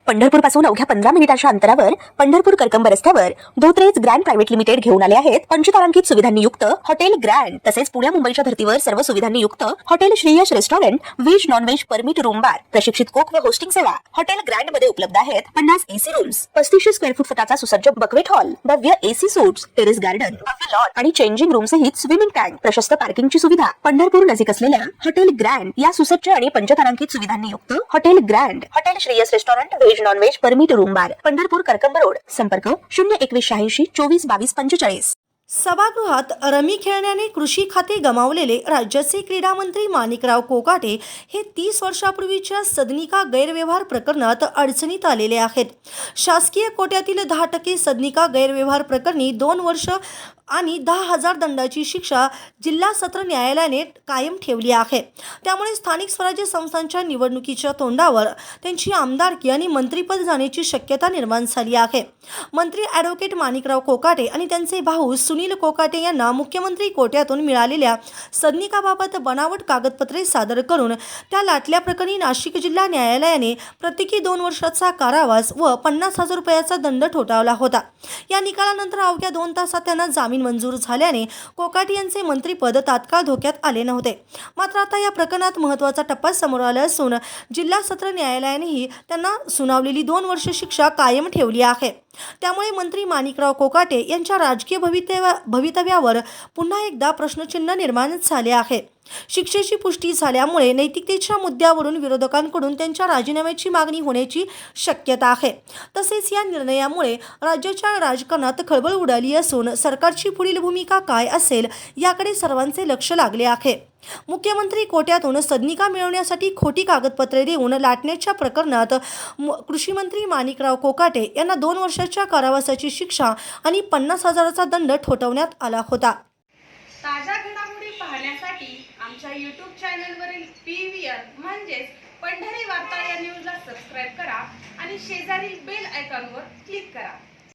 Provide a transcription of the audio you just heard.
पंढरपूर पासून अवघ्या 15 मिनिटांच्या अंतरावर पंढरपूर करकंब रस्त्यावर धोत्रेज ग्रँड प्रायव्हेट लिमिटेड घेऊन आले आहेत पंचतारांकित सुविधांनी युक्त हॉटेल ग्रँड। तसेच पुण्या मुंबईच्या धर्तीवर सर्व सुविधांनी युक्त hotel Shreyas restaurant, veg non veg permit room बार, प्रशिक्षित कोक व होस्टिंग सेवा हॉटेल ग्रँड मध्ये उपलब्ध आहेत। 50 एसी रूम्स, 3500 स्क्वेअर फूट फुटाचा सुसज्ज बकवेट हॉल, भव्य एसी सूट्स, टेरेस गार्डन, भव्य लॉन आणि चेंजिंग रूम सहित स्विमिंग टँक, प्रशस्त पार्किंगची सुविधा। पंढरपूर नजीक असलेल्या हॉटेल ग्रँड या सुसज्ज आणि पंचतारांकित सुविधांनी युक्त hotel grand, hotel Shreyas restaurant, veg non veg permit room बार, पंढरपूर करकंब रोड। संपर्क 02186 24 22 45। सभागृहात रमी खेळण्याने कृषी खाते गमावलेले राज्याचे क्रीडा मंत्री माणिकराव कोकाटे हे 30 वर्षापूर्वीच्या सदनिका गैरव्यवहार प्रकरणात अडचणीत आलेले आहेत। शासकीय कोट्यातील 10% सदनिका गैरव्यवहार प्रकरणी 2 वर्ष आणि 10,000 दंडाची शिक्षा जिल्हा सत्र न्यायालयाने कायम ठेवली आहे। त्यामुळे स्थानिक स्वराज्य संस्थांच्या निवडणुकीच्या तोंडावर त्यांची आमदारकी आणि मंत्रिपद जाण्याची शक्यता निर्माण झाली आहे। मंत्री ॲडव्होकेट माणिकराव कोकाटे आणि त्यांचे भाऊ सुनील कोकाटे यांना मुख्यमंत्री कोट्यातून मिळालेल्या सदनिकाबाबत बनावट कागदपत्रे सादर करून त्या लाटल्याप्रकरणी नाशिक जिल्हा न्यायालयाने प्रत्येकी 2 वर्षाचा कारावास व 50,000 रुपयाचा दंड ठोठावला होता। या निकालानंतर अवघ्या 2 तासात त्यांना जामीन मंजूर झाल्याने कोकाटे यांचे मंत्रिपद तात्काळ धोक्यात आले नव्हते। मात्र आता या प्रकरणात महत्त्वाचा टप्पा समोर आला असून जिल्हा सत्र न्यायालयानेही त्यांना सुनावलेली 2 वर्ष शिक्षा कायम ठेवली आहे। त्यामुळे मंत्री माणिकराव कोकाटे यांच्या राजकीय भवितव्यावर पुन्हा एकदा प्रश्नचिन्ह निर्माण झाले आहे। शिक्षेची पुष्टी झाल्यामुळे नैतिकतेच्या मुद्द्यावरून विरोधकांकडून त्यांच्या राजीनाम्याची मागणी होण्याची शक्यता आहे। तसेच या निर्णयामुळे राज्याच्या राजकारणात खळबळ उडाली असून सरकारची पुढील भूमिका काय असेल याकडे सर्वांचे लक्ष लागले आहे। मुख्यमंत्री कोट्यातून सदनिका मिळवण्यासाठी खोटी कागदपत्रे देऊन लाटण्याच्या प्रकरणात कृषी मंत्री माणिकराव कोकाटे यांना 2 वर्षाच्या कारावासाची शिक्षा आणि 50,000चा दंड ठोठावण्यात आला होता। ताज्या घडामोडी पाहण्यासाठी आमच्या YouTube चॅनलवरील PVR म्हणजेच पंढरी वार्ता या न्यूजला सबस्क्राइब करा आणि शेजारील बेल आयकॉनवर क्लिक करा।